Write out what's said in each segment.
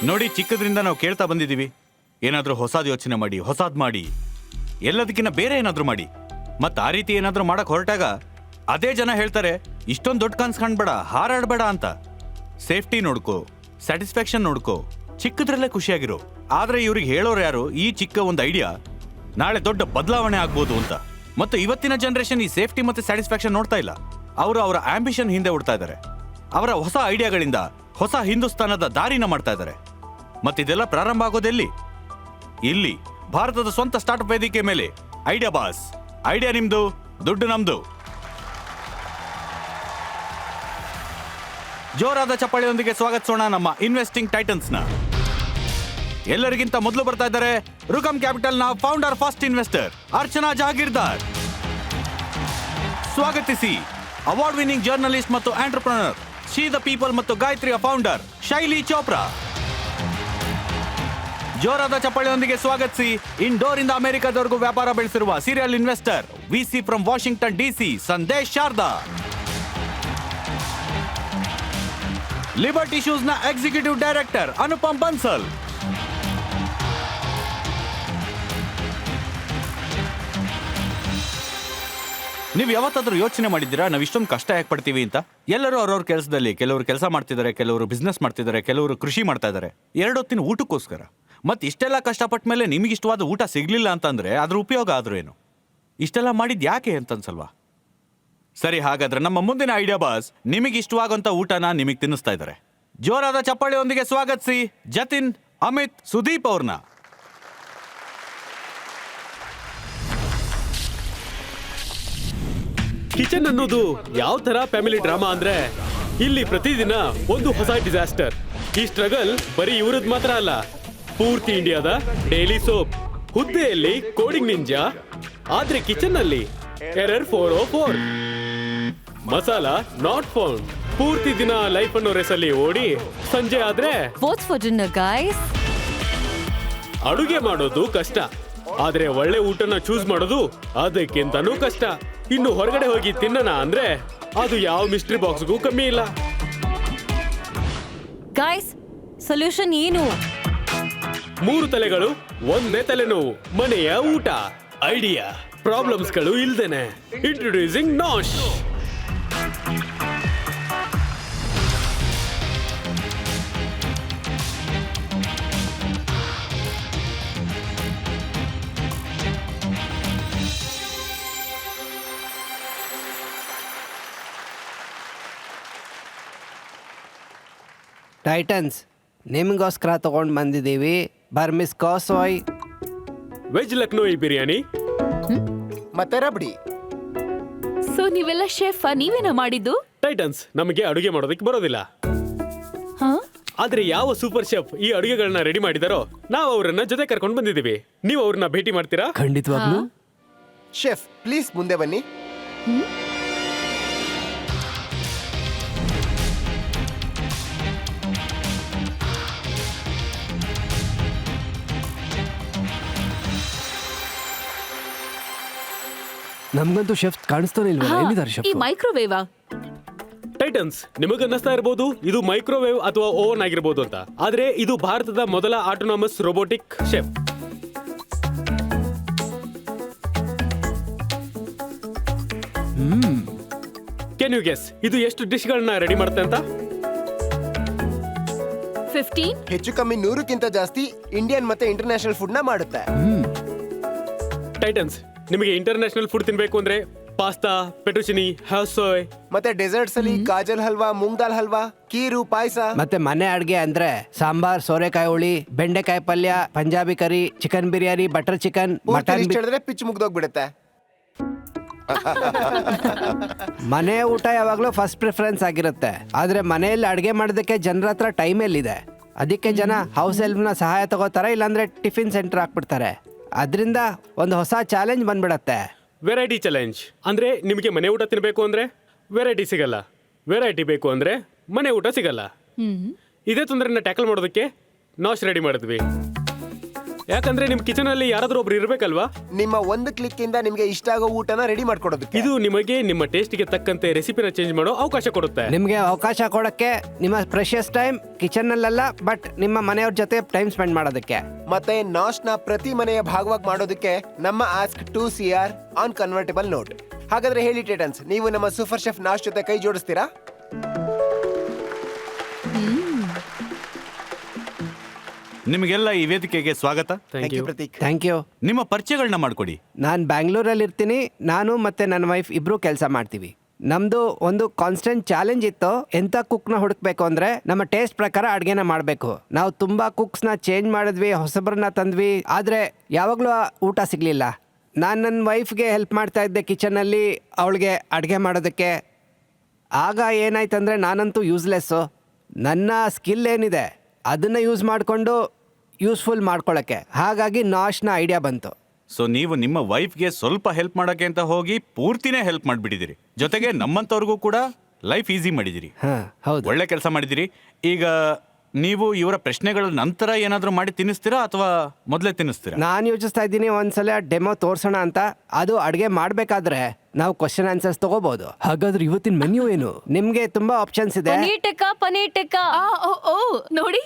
ನೋಡಿ, ಚಿಕ್ಕದ್ರಿಂದ ನಾವು ಕೇಳ್ತಾ ಬಂದಿದ್ದೀವಿ, ಏನಾದರೂ ಹೊಸದು ಯೋಚನೆ ಮಾಡಿ, ಹೊಸದು ಮಾಡಿ, ಎಲ್ಲದಕ್ಕಿಂತ ಬೇರೆ ಏನಾದರೂ ಮಾಡಿ. ಮತ್ತು ಆ ರೀತಿ ಏನಾದರೂ ಮಾಡಕ್ಕೆ ಹೊರಟಾಗ ಅದೇ ಜನ ಹೇಳ್ತಾರೆ, ಇಷ್ಟೊಂದು ದೊಡ್ಡ ಕನ್ಸು ಕಾಣ್ಬೇಡ, ಹಾರಾಡಬೇಡ ಅಂತ. ಸೇಫ್ಟಿ ನೋಡ್ಕೋ, ಸ್ಯಾಟಿಸ್ಫ್ಯಾಕ್ಷನ್ ನೋಡ್ಕೋ, ಚಿಕ್ಕದ್ರಲ್ಲೇ ಖುಷಿಯಾಗಿರೋ. ಆದರೆ ಇವ್ರಿಗೆ ಹೇಳೋರು ಯಾರು, ಈ ಚಿಕ್ಕ ಒಂದು ಐಡಿಯಾ ನಾಳೆ ದೊಡ್ಡ ಬದಲಾವಣೆ ಆಗ್ಬೋದು ಅಂತ. ಮತ್ತು ಇವತ್ತಿನ ಜನರೇಷನ್ ಈ ಸೇಫ್ಟಿ ಮತ್ತು ಸ್ಯಾಟಿಸ್ಫ್ಯಾಕ್ಷನ್ ನೋಡ್ತಾ ಇಲ್ಲ. ಅವರು ಅವರ ಆಂಬಿಷನ್ ಹಿಂದೆ ಓಡ್ತಾ ಇದ್ದಾರೆ. ಅವರ ಹೊಸ ಐಡಿಯಾಗಳಿಂದ ಹೊಸ ಹಿಂದೂಸ್ತಾನದ ದಾರಿನ ಮಾಡ್ತಾ ಇದ್ದಾರೆ. ಮತ್ತಿದೆಲ್ಲ ಪ್ರಾರಂಭ ಆಗೋದೆಲ್ಲಿ? ಇಲ್ಲಿ, ಭಾರತದ ಸ್ವಂತ ಸ್ಟಾರ್ಟ್ಅಪ್ ವೇದಿಕೆ ಮೇಲೆ. ಐಡಿಯಾ ಬಾಸ್, ಐಡಿಯಾ ನಿಮ್ದು, ದುಡ್ಡು ನಮ್ದು. ಜೋರಾದ ಚಪ್ಪಾಳೆಯೊಂದಿಗೆ ಸ್ವಾಗತಿಸೋಣ ನಮ್ಮ ಇನ್ವೆಸ್ಟಿಂಗ್ ಟೈಟನ್ಸ್ನ. ಎಲ್ಲರಿಗಿಂತ ಮೊದಲು ಬರ್ತಾ ಇದ್ದಾರೆ ರುಕಮ್ ಕ್ಯಾಪಿಟಲ್ನ ಫೌಂಡರ್ ಫಸ್ಟ್ ಇನ್ವೆಸ್ಟರ್ ಅರ್ಚನಾ ಜಹಾಗೀರ್ದಾರ್. ಸ್ವಾಗತಿಸಿ ಅವಾರ್ಡ್ ವಿನ್ನಿಂಗ್ ಜರ್ನಲಿಸ್ಟ್ ಮತ್ತು ಆಂಟರ್ಪ್ರನರ್ ಶಿ ದ ಪೀಪಲ್ ಮತ್ತು ಗಾಯತ್ರಿಯ ಫೌಂಡರ್ ಶೈಲಿ ಚೋಪ್ರಾ. ಜೋರಾದ ಚಪ್ಪಾಳೆಯೊಂದಿಗೆ ಸ್ವಾಗತಿಸಿ ಇಂಡೋರ್ ಇಂದ ಅಮೆರಿಕದವರೆಗೂ ವ್ಯಾಪಾರ ಬೆಳೆಸಿರುವ serial investor VC from Washington DC Sandesh Sharada. Liberty shoes ನ ಎಕ್ಸಿಕ್ಯೂಟಿವ್ ಡೈರೆಕ್ಟರ್ ಅನುಪಮ್ ಬನ್ಸಲ್. ನೀವು ಯಾವತ್ತಾದ್ರೂ ಯೋಚನೆ ಮಾಡಿದ್ದೀರಾ, ನಾವು ಇಷ್ಟೊಂದು ಕಷ್ಟ ಯಾಕೆ ಪಡ್ತೀವಿ ಅಂತ? ಎಲ್ಲರೂ ಅವ್ರವ್ರ ಕೆಲಸದಲ್ಲಿ, ಕೆಲವರು ಕೆಲಸ ಮಾಡ್ತಿದ್ದಾರೆ, ಕೆಲವರು ಬಿಸ್ನೆಸ್ ಮಾಡ್ತಿದ್ದಾರೆ, ಕೆಲವರು ಕೃಷಿ ಮಾಡ್ತಾ ಇದ್ದಾರೆ, ಎರಡೊತ್ತಿನ ಊಟಕ್ಕೋಸ್ಕರ. ಮತ್ತು ಇಷ್ಟೆಲ್ಲ ಕಷ್ಟಪಟ್ಟ ಮೇಲೆ ನಿಮಗೆ ಇಷ್ಟವಾದ ಊಟ ಸಿಗ್ಲಿಲ್ಲ ಅಂತಂದ್ರೆ ಅದ್ರ ಉಪಯೋಗ ಆದ್ರೂ ಏನು? ಇಷ್ಟೆಲ್ಲ ಮಾಡಿದ್ ಯಾಕೆ ಅಂತ ಅನ್ಸಲ್ವಾ? ಸರಿ, ಹಾಗಾದ್ರೆ ನಮ್ಮ ಮುಂದಿನ ಐಡಿಯಾ ಬಾಸ್ ನಿಮಗೆ ಇಷ್ಟವಾಗುವಂತ ಊಟನ ನಿಮಗೆ ತಿನ್ನಿಸ್ತಾ ಇದ್ದಾರೆ. ಜೋರಾದ ಚಪ್ಪಾಳೆಯೊಂದಿಗೆ ಸ್ವಾಗತಿಸಿ ಜತಿನ್, ಅಮಿತ್, ಸುದೀಪ್ ಅವ್ರನ್ನ. ಕಿಚನ್ ಅನ್ನೋದು ಯಾವ ತರ ಫ್ಯಾಮಿಲಿ ಡ್ರಾಮಾ ಅಂದ್ರೆ ಇಲ್ಲಿ ಪ್ರತಿದಿನ ಒಂದು ಹೊಸ ಡಿಸಾಸ್ಟರ್. ಈ ಸ್ಟ್ರಗಲ್ ಬರೀ ಇವ್ರದ್ ಮಾತ್ರ ಅಲ್ಲ, ಪೂರ್ತಿ ಇಂಡಿಯಾದ. ಡೈಲಿ ಸೋಪ್, ಹುದ್ದೆಯಲ್ಲಿ ಕೋಡಿಂಗ್ ನಿಂಜಾ, ಆದ್ರೆ ಕಿಚನ್ ನಲ್ಲಿ ಎರರ್ 404, ಮಸಾಲಾ ನಾಟ್ ಫೌಂಡ್. ಪೂರ್ತಿ ದಿನ ಲೈಫ್ ಅನ್ನೋ ರೇಸಲ್ಲಿ ಓಡಿ ಸಂಜೆ ಆದ್ರೆ What's for dinner, guys? ಅಡುಗೆ ಮಾಡೋದು ಕಷ್ಟ, ಆದ್ರೆ ಒಳ್ಳೆ ಊಟನ ಚೂಸ್ ಮಾಡೋದು ಅದಕ್ಕಿಂತನೂ ಕಷ್ಟ. ಇನ್ನು ಹೊರಗಡೆ ಹೋಗಿ ತಿನ್ನೋಣ ಅಂದ್ರೆ ಅದು ಯಾವ ಮಿಸ್ಟ್ರಿ ಬಾಕ್ಸ್ಗೂ ಕಮ್ಮಿ ಇಲ್ಲ. Guys, ಸೊಲ್ಯೂಷನ್ ಏನು? 3 ತಲೆಗಳು ಒಂದೇ ತಲೆನೋವು, ಮನೆಯ ಊಟ. ಐಡಿಯಾ ಪ್ರಾಬ್ಲಮ್ಸ್ಗಳು ಇಲ್ದೇನೆ. ಇಂಟ್ರೊಡ್ಯೂಸಿಂಗ್ ನಾಶ್. ಟೈಟನ್ಸ್, ನಿಮಗೋಸ್ಕರ ತಗೊಂಡು ಬಂದಿದ್ದೀವಿ ಬರ್ಮಿಸ್ ಕೋಸೋಯ್, ವೆಜ್ ಲಕ್ನೋಯಿ ಬಿರಿಯಾನಿ ಮತ್ತೆ ರಬಡಿ. ಸೊ ನೀವೆಲ್ಲ ಶೆಫ್ ನೀವೇನ ಮಾಡಿದ್ದು? ಟೈಟನ್ಸ್ ನಮಗೆ ಅಡುಗೆ ಮಾಡೋದಕ್ಕೆ ಬರೋದಿಲ್ಲ, ಹಾ? ಆದ್ರೆ ಯಾವ ಸೂಪರ್ ಶೆಫ್ ಈ ಅಡುಗೆಗಳನ್ನ ರೆಡಿ ಮಾಡಿದಾರೋ ನಾವು ಅವರನ್ನ ಜೊತೆ ಕರ್ಕೊಂಡು ಬಂದಿದ್ದೀವಿ. ನೀವು ಅವ್ರನ್ನ ಭೇಟಿ ಮಾಡ್ತೀರಾ? ಖಂಡಿತವಾಗ್ಲೂ. ಶೆಫ್ ಪ್ಲೀಸ್ ಮುಂದೆ ಬನ್ನಿ. ನಮ್ಗಂತೂ ಶೆಫ್ ಕಾಣಿಸ್ತಾನೆ ಇಲ್ವಲ್ಲ, ಎಲ್ಲಿದ್ದಾರೆ ಶೆಫ್? ಈ ಮೈಕ್ರೋವೇವಾ? ಟೈಟನ್ಸ್, ನಿಮಗನ್ನಿಸ್ತಾ ಇರಬಹುದು ಇದು ಮೈಕ್ರೋವೇವ್ ಅಥವಾ ಓವನ್ ಆಗಿರ್ಬೋದು ಅಂತ, ಆದ್ರೆ ಇದು ಭಾರತದ ಮೊದಲ autonomous robotic chef. Can you guess ಇದು ಎಷ್ಟು ಡಿಶ್ಗಳನ್ನ ರೆಡಿ ಮಾಡುತ್ತೆ ಅಂತ? 15? ಹೆಚ್ಚು ಕಮ್ಮಿ 100ಕ್ಕಿಂತ ಜಾಸ್ತಿ ಇಂಡಿಯನ್ ಮತ್ತೆ ಇಂಟರ್ನ್ಯಾಷನಲ್ ಫುಡ್ ನ ಮಾಡುತ್ತೆ. ಟೈಟನ್ಸ್, ನಿಮಗೆ ಇಂಟರ್ನ್ಯಾಷನಲ್ ಫುಡ್ ತಿನ್ಬೇಕು ಅಂದ್ರೆ ಪಾಸ್ತಾ, ಪೆಟುಚಿನಿ, ಹಸೋಯ್, ಮತ್ತೆ ಡೆಸರ್ಟ್ಸ್ ಅಲ್ಲಿ ಕಾಜಲ್ ಹಲ್ವಾ, ಮೂಂಗ್ ದಾಲ್ ಹಲ್ವಾ, ಕೀರು, ಪಾಯಸ. ಮತ್ತೆ ಮನೆ ಅಡ್ಗೆ ಅಂದ್ರೆ ಸಾಂಬಾರ್, ಸೋರೆಕಾಯಿ ಹುಳಿ, ಬೆಂಡೆಕಾಯಿ ಪಲ್ಯ, Punjabi curry, chicken biryani, butter chicken, mutton. ಹೇಳಿದ್ರೆ ಪಿಚ್ ಮುಗ್ದೋಗ್ಬಿಡುತ್ತೆ. ಮನೆ ಊಟ ಯಾವಾಗ್ಲೂ ಫಸ್ಟ್ ಪ್ರಿಫರೆನ್ಸ್ ಆಗಿರುತ್ತೆ, ಆದ್ರೆ ಮನೆಯಲ್ಲಿ ಅಡ್ಗೆ ಮಾಡೋದಕ್ಕೆ ಜನರ ಹತ್ರ ಟೈಮ್ ಎಲ್ಲಿದೆ? ಅದಕ್ಕೆ ಜನ ಹೌಸ್ ಹೆಲ್ಪ್ನ ಸಹಾಯ ತಗೋತಾರೆ, ಇಲ್ಲಾಂದ್ರೆ ಟಿಫಿನ್ ಸೆಂಟರ್ ಹಾಕ್ಬಿಡ್ತಾರೆ. ಅದರಿಂದ ಒಂದು ಹೊಸ ಚಾಲೆಂಜ್ ಬಂದ್ಬಿಡತ್ತೆ, ವೆರೈಟಿ ಚಾಲೆಂಜ್. ಅಂದ್ರೆ ನಿಮಗೆ ಮನೆ ಊಟ ತಿನ್ಬೇಕು ಅಂದ್ರೆ ವೆರೈಟಿ ಸಿಗಲ್ಲ, ವೆರೈಟಿ ಬೇಕು ಅಂದ್ರೆ ಮನೆ ಊಟ ಸಿಗಲ್ಲ. ಇದೇ ತೊಂದರೆನ ಟ್ಯಾಕಲ್ ಮಾಡೋದಕ್ಕೆ ನಾಶ್ ರೆಡಿ ಮಾಡಿದ್ವಿ. ಯಾಕಂದ್ರೆ ನಿಮ್ ಕಿಚನ್ ಅಲ್ಲಿ ಯಾರಾದ್ರೂ ಒಬ್ರು ಇರ್ಬೇಕಲ್ವಾ? ನಿಮ್ಮ ಒಂದು ಕ್ಲಿಕ್ ಇಂದ ನಿಮ್ಗೆ ಇಷ್ಟ ಆಗೋ ಊಟನ ರೆಡಿ ಮಾಡ್ಕೊಡೋದಕ್ಕೆ. ಇದು ನಿಮಗೆ ನಿಮ್ಮ ಟೇಸ್ಟ್ಗೆ ತಕ್ಕಂತೆ ರೆಸಿಪಿನ ಚೇಂಜ್ ಮಾಡೋ ಅವಕಾಶ ಕೊಡುತ್ತೆ. ನಿಮ್ಗೆ ಅವಕಾಶ ಕೊಡಕ್ಕೆ ನಿಮ್ಮ precious time kitchen Nalla but ನಿಮ್ಮ ಮನೆಯವ್ರ ಜೊತೆ ಟೈಮ್ ಸ್ಪೆಂಡ್ ಮಾಡೋದಕ್ಕೆ. ಮತ್ತೆ ನಾಶ್ ನ ಪ್ರತಿ ಮನೆಯ ಭಾಗವಾಗಿ ಮಾಡೋದಕ್ಕೆ ನಮ್ಮ ask 2 CR on convertible note. ಹಾಗಾದ್ರೆ ಹೇಳಿ ಟೈಟನ್ಸ್, ನೀವು ನಮ್ಮ ಸೂಪರ್ ಶೆಫ್ ನಾಶ್ ಜೊತೆ ಕೈ ಜೋಡಿಸ್ತೀರಾ? ನಿಮಗೆಲ್ಲ ಈ ವೇದಿಕೆಗೆ ಸ್ವಾಗತ. Thank you. Prateek. Thank you. ನಿಮ್ಮ ಪರಿಚಯಗಳನ್ನ ಮಾಡ್ಕೊಡಿ. ನಾನು ಬ್ಯಾಂಗ್ಳೂರಲ್ಲಿ ಇರ್ತೀನಿ. ನಾನು ಮತ್ತೆ ನನ್ನ ವೈಫ್ ಇಬ್ರು ಕೆಲಸ ಮಾಡ್ತೀವಿ. ನಮ್ದು ಒಂದು ಕಾನ್ಸ್ಟೆಂಟ್ ಚಾಲೆಂಜ್ ಇತ್ತು. ಎಂಥ ಕುಕ್ನ ಹುಡುಕ್ಬೇಕು ಅಂದ್ರೆ ನಮ್ಮ ಟೇಸ್ಟ್ ಪ್ರಕಾರ ಅಡ್ಗೆನ ಮಾಡಬೇಕು. ನಾವು ತುಂಬಾ ಕುಕ್ಸ್ನ ಚೇಂಜ್ ಮಾಡಿದ್ವಿ, ಹೊಸಬ್ರನ್ನ ತಂದ್ವಿ, ಆದ್ರೆ ಯಾವಾಗಲೂ ಊಟ ಸಿಗ್ಲಿಲ್ಲ. ನಾನು ನನ್ನ ವೈಫ್ಗೆ ಹೆಲ್ಪ್ ಮಾಡ್ತಾ ಇದ್ದೆ ಕಿಚನಲ್ಲಿ ಅವಳಿಗೆ ಅಡುಗೆ ಮಾಡೋದಕ್ಕೆ. ಆಗ ಏನಾಯ್ತಂದ್ರೆ ನಾನಂತೂ ಯೂಸ್ಲೆಸ್ಸು. ನನ್ನ ಸ್ಕಿಲ್ ಏನಿದೆ ಅದನ್ನು ಯೂಸ್ ಮಾಡಿಕೊಂಡು ಯೂಸ್ಫುಲ್ ಮಾಡ್ಕೊಳ್ಳೋಕ್ಕೆ. ಹಾಗಾಗಿ ನಾಶ್ನ ಐಡಿಯಾ ಬಂತು. ಸೊ ನೀವು ನಿಮ್ಮ ವೈಫ್ಗೆ ಸ್ವಲ್ಪ ಹೆಲ್ಪ್ ಮಾಡಕ್ಕೆ ಅಂತ ಹೋಗಿ ಪೂರ್ತಿನೇ ಹೆಲ್ಪ್ ಮಾಡಿಬಿಟ್ಟಿದ್ದೀರಿ. ಜೊತೆಗೆ ನಮ್ಮಂಥವ್ರಿಗೂ ಕೂಡ ಲೈಫ್ ಈಸಿ ಮಾಡಿದಿರಿ. ಹಾಂ, ಹೌದು. ಒಳ್ಳೆ ಕೆಲಸ ಮಾಡಿದಿರಿ. ಈಗ ನೀವು ಇವರ ಪ್ರಶ್ನೆಗಳ ನಂತರ ಏನಾದರೂ ಮಾಡಿ ತಿನ್ನಿಸ್ತೀರಾ ಅಥವಾ ಮೊದಲೇ ತಿನ್ನಿಸ್ತೀರಾ? ನಾನು ಯೋಚಿಸ್ತಾ ಇದ್ದೀನಿ ಒಂದ್ಸಲ ಡೆಮೋ ತೋರ್ಸೋಣ ಅಂತ. ಅದು ಅಡುಗೆ ಮಾಡಬೇಕಾದ್ರೆ ನಾವು ಕ್ವಶನ್ ಆನ್ಸರ್ಸ್ ತಗೋಬಹುದು. ಹಾಗಾದ್ರೆ ಇವತ್ತಿನ ಮೆನ್ಯೂ ಏನು? ನಿಮ್ಗೆ ತುಂಬಾ ಆಪ್ಷನ್ಸ್ ಇದೆ. ಪನೀರ್ ಟಿಕ್ಕಾ. ಓ ನೋಡಿ,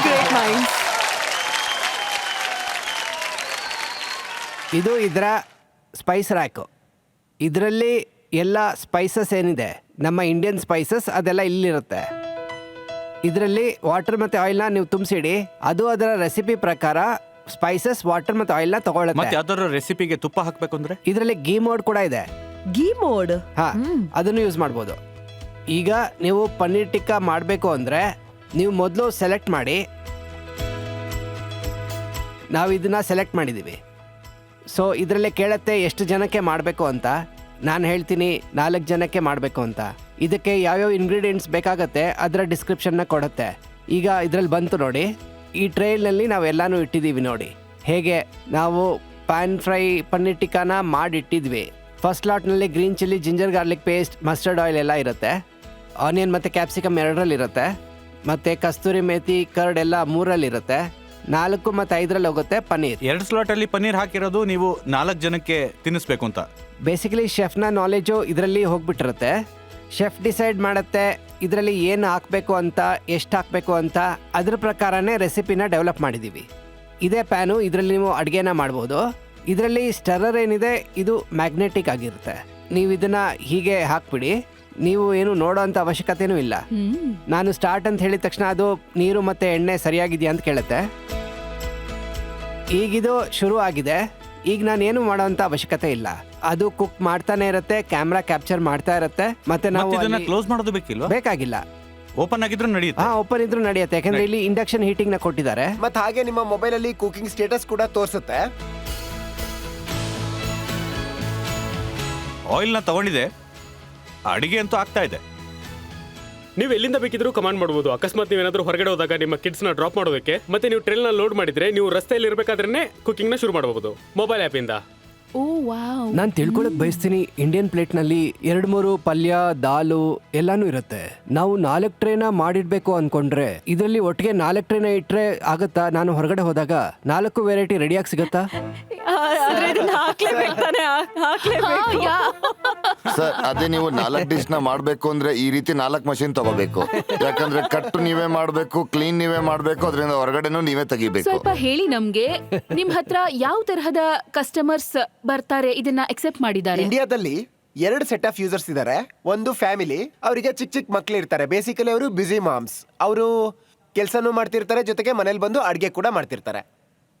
ಗ್ರೇಟ್ ಮೈಂಡ್ಸ್. ಇದು ಇದರ ಸ್ಪೈಸ್ ರ್ಯಾಕು. ಇದರಲ್ಲಿ ಎಲ್ಲ ಸ್ಪೈಸಸ್ ಏನಿದೆ, ನಮ್ಮ ಇಂಡಿಯನ್ ಸ್ಪೈಸಸ್, ಅದೆಲ್ಲ ಇಲ್ಲಿರುತ್ತೆ. ಇದರಲ್ಲಿ ವಾಟರ್ ಮತ್ತು ಆಯಿಲ್ನ ನೀವು ತುಂಬಿಸಿಡಿ. ಅದು ಅದರ ರೆಸಿಪಿ ಪ್ರಕಾರ ಸ್ಪೈಸಸ್, ವಾಟರ್ ಮತ್ತು ಆಯಿಲ್ನ ಮತ್ತೆ ತಗೊಳ್ಳುತ್ತೆ. ಯಾವ್ದಾದ್ರು ರೆಸಿಪಿಗೆ ತುಪ್ಪ ಹಾಕ್ಬೇಕು ಅಂದ್ರೆ ಇದರಲ್ಲಿ ಗೀ ಮೋಡ್ ಕೂಡ ಇದೆ. ಗೀ ಮೋಡ್. ಹಾ, ಅದನ್ನು ಯೂಸ್ ಮಾಡ್ಬೋದು. ಈಗ ನೀವು ಪನ್ನೀರ್ ಟಿಕ್ಕಾ ಮಾಡಬೇಕು ಅಂದರೆ ನೀವು ಮೊದಲು ಸೆಲೆಕ್ಟ್ ಮಾಡಿ. ನಾವು ಇದನ್ನ ಸೆಲೆಕ್ಟ್ ಮಾಡಿದ್ದೀವಿ. ಸೊ ಇದರಲ್ಲೇ ಕೇಳುತ್ತೆ ಎಷ್ಟು ಜನಕ್ಕೆ ಮಾಡಬೇಕು ಅಂತ. ನಾನು ಹೇಳ್ತೀನಿ 4 ಜನಕ್ಕೆ ಮಾಡಬೇಕು ಅಂತ. ಇದಕ್ಕೆ ಯಾವ್ಯಾವ ಇಂಗ್ರೀಡಿಯೆಂಟ್ಸ್ ಬೇಕಾಗತ್ತೆ ಅದರ ಡಿಸ್ಕ್ರಿಪ್ಷನ್ನ ಕೊಡುತ್ತೆ. ಈಗ ಇದರಲ್ಲಿ ಬಂತು ನೋಡಿ, ಈ ಟ್ರೇಯಲ್ಲಿ ನಾವೆಲ್ಲನೂ ಇಟ್ಟಿದ್ದೀವಿ ನೋಡಿ. ಹೇಗೆ ನಾವು ಪ್ಯಾನ್ ಫ್ರೈ ಪನ್ನೀರ್ ಟಿಕ್ಕಾನ ಮಾಡಿಟ್ಟಿದ್ವಿ. ಫಸ್ಟ್ ಲಾಟ್ನಲ್ಲಿ green chilli, ginger garlic paste, mustard oil ಎಲ್ಲ ಇರುತ್ತೆ. ಆನಿಯನ್ ಮತ್ತು ಕ್ಯಾಪ್ಸಿಕಮ್ 2ರಲ್ಲಿರುತ್ತೆ. ಮತ್ತು ಕಸ್ತೂರಿ ಮೇಥಿ, ಕರ್ಡ್ ಎಲ್ಲ 3ರಲ್ಲಿರುತ್ತೆ. 4 ಮತ್ತು 5ರಲ್ಲಿ ಹೋಗುತ್ತೆ ಪನ್ನೀರ್. 2 ಸ್ಲಾಟಲ್ಲಿ ಪನ್ನೀರ್ ಹಾಕಿರೋದು ನೀವು 4 ಜನಕ್ಕೆ ತಿನ್ನಿಸ್ಬೇಕು ಅಂತ. ಬೇಸಿಕಲಿ ಶೆಫ್ನ ನಾಲೆಜು ಇದರಲ್ಲಿ ಹೋಗ್ಬಿಟ್ಟಿರುತ್ತೆ. ಶೆಫ್ ಡಿಸೈಡ್ ಮಾಡುತ್ತೆ ಇದರಲ್ಲಿ ಏನು ಹಾಕಬೇಕು ಅಂತ, ಎಷ್ಟು ಹಾಕಬೇಕು ಅಂತ. ಅದ್ರ ಪ್ರಕಾರನೇ ರೆಸಿಪಿನ ಡೆವಲಪ್ ಮಾಡಿದ್ದೀವಿ. ಇದೇ ಪ್ಯಾನು, ಇದರಲ್ಲಿ ನೀವು ಅಡುಗೆನ ಮಾಡ್ಬೋದು. ಇದರಲ್ಲಿ ಸ್ಟರರ್ ಏನಿದೆ ಇದು ಮ್ಯಾಗ್ನೆಟಿಕ್ ಆಗಿರುತ್ತೆ. ನೀವು ಇದನ್ನ ಹೀಗೆ ಹಾಕ್ಬಿಡಿ. ನೀವು ಏನು ನೋಡೋ ಅಂಥ ಅವಶ್ಯಕತೆನೂ ಇಲ್ಲ. ನಾನು ಸ್ಟಾರ್ಟ್ ಅಂತ ಹೇಳಿದ ತಕ್ಷಣ ಅದು ನೀರು ಮತ್ತು ಎಣ್ಣೆ ಸರಿಯಾಗಿದೆಯಾ ಅಂತ ಕೇಳುತ್ತೆ. ಈಗಿದು ಶುರು ಆಗಿದೆ. ಈಗ ನಾನು ಏನು ಮಾಡೋಂಥ ಅವಶ್ಯಕತೆ ಇಲ್ಲ. ಅದು ಕುಕ್ ಮಾಡ್ತಾನೆ ಇರುತ್ತೆ, ಕ್ಯಾಮ್ರಾ ಕ್ಯಾಪ್ಚರ್ ಮಾಡ್ತಾ ಇರುತ್ತೆ. ಮತ್ತೆ ನಾವು ಇದನ್ನ ಅಲ್ಲಿ- ಕ್ಲೋಸ್ ಮಾಡೋದು ಬೇಕಿಲ್ವಾ? ಬೇಕಾಗಿಲ್ಲ. ಓಪನ್ ಆಗಿದ್ರು ನಡೆಯುತ್ತೆ. ಓಪನ್ ಇದ್ರೂ ನಡೆಯುತ್ತೆ, ಯಾಕಂದ್ರೆ ಇಲ್ಲಿ ಇಂಡಕ್ಷನ್ ಹೀಟಿಂಗ್ ನ ಕೊಟ್ಟಿದ್ದಾರೆ. ಮತ್ತೆ ಹಾಗೆ ನಿಮ್ಮ ಮೊಬೈಲ್ ಅಲ್ಲಿ ಕುಕಿಂಗ್ ಸ್ಟೇಟಸ್ ಕೂಡ ತೋರಿಸುತ್ತೆ. ಆಯಿಲ್ನ ತಗೊಂಡಿದೆ, ಅಡಿಗೆ ಅಂತೂ ಆಗ್ತಾ ಇದೆ. ನೀವು ಎಲ್ಲಿಂದ ಬೇಕಿದ್ರೂ ಕಮಾಂಡ್ ಮಾಡಬಹುದು. ಅಕಸ್ಮಾತ್ ನೀವೇನಾದ್ರೂ ಹೊರಗಡೆ ಹೋದಾಗ ನಿಮ್ಮ ಕಿಡ್ಸ್ ನ ಡ್ರಾಪ್ ಮಾಡೋದಕ್ಕೆ, ಮತ್ತೆ ನೀವು ಟ್ರೈಲ್ ನ ಲೋಡ್ ಮಾಡಿದ್ರೆ ನೀವು ರಸ್ತೆಯಲ್ಲಿ ಇರಬೇಕಾದ್ರೆ ಕುಕಿಂಗ್ ನ ಶುರು ಮಾಡಬಹುದು ಮೊಬೈಲ್ ಆಪ್ ಇಂದ. ಓ ವಾವ್. ನಾನು ತಿಳ್ಕೊಳಕ್ ಬಯಸ್ತೀನಿ, ಇಂಡಿಯನ್ ಪ್ಲೇಟ್ ನಲ್ಲಿ 2-3 ಪಲ್ಯ, ದಾಲು ಎಲ್ಲಾನು ಇರುತ್ತೆ. ನಾವು 4 ಟ್ರೇನ ಮಾಡಿಡ್ಬೇಕು ಅನ್ಕೊಂಡ್ರೆ ಇದರಲ್ಲಿ ಒಟ್ಟಿಗೆ 4 ಟ್ರೇನ ಇಟ್ರೆ ಆಗತ್ತಾ? ನಾನು ಹೊರಗಡೆ ಹೋದಾಗ 4 ವೆರೈಟಿ ರೆಡಿಯಾಗಿ ಸಿಗತ್ತಾ? ಸರ್, ಅದೇ ನೀವು 4 ಡಿಶ್ ನ ಮಾಡ್ಬೇಕು ಅಂದ್ರೆ ಈ ರೀತಿ 4 ಮಷಿನ್ ತಗೋಬೇಕು. ಯಾಕಂದ್ರೆ ಕಟ್ಟು ನೀವೇ ಮಾಡ್ಬೇಕು, ಕ್ಲೀನ್ ನೀವೇ ಮಾಡ್ಬೇಕು, ಅದರಿಂದ ಹೊರಗಡೆನೂ ನೀವೇ ತೆಗಿಬೇಕು. ಸ್ವಲ್ಪ ಹೇಳಿ ನಮ್ಗೆ, ನಿಮ್ ಹತ್ರ ಯಾವ ತರಹದ ಕಸ್ಟಮರ್ಸ್ ಬರ್ತಾರೆ, ಇದನ್ನ ಅಕ್ಸೆಪ್ಟ್ ಮಾಡಿದ್ದಾರೆ? ಇಂಡಿಯಾದಲ್ಲಿ 2 ಸೆಟ್ ಆಫ್ ಯೂಸರ್ಸ್ ಇದ್ದಾರೆ. ಒಂದು ಫ್ಯಾಮಿಲಿ, ಅವರಿಗೆ ಚಿಕ್ಕ ಮಕ್ಳು ಇರ್ತಾರೆ. ಬೇಸಿಕಲಿ ಅವರು ಬಿಸಿ ಮಾಮ್ಸ್. ಅವರು ಕೆಲಸನೂ ಮಾಡ್ತಿರ್ತಾರೆ, ಜೊತೆಗೆ ಮನೇಲಿ ಬಂದು ಅಡ್ಗೆ ಕೂಡ ಮಾಡ್ತಿರ್ತಾರೆ.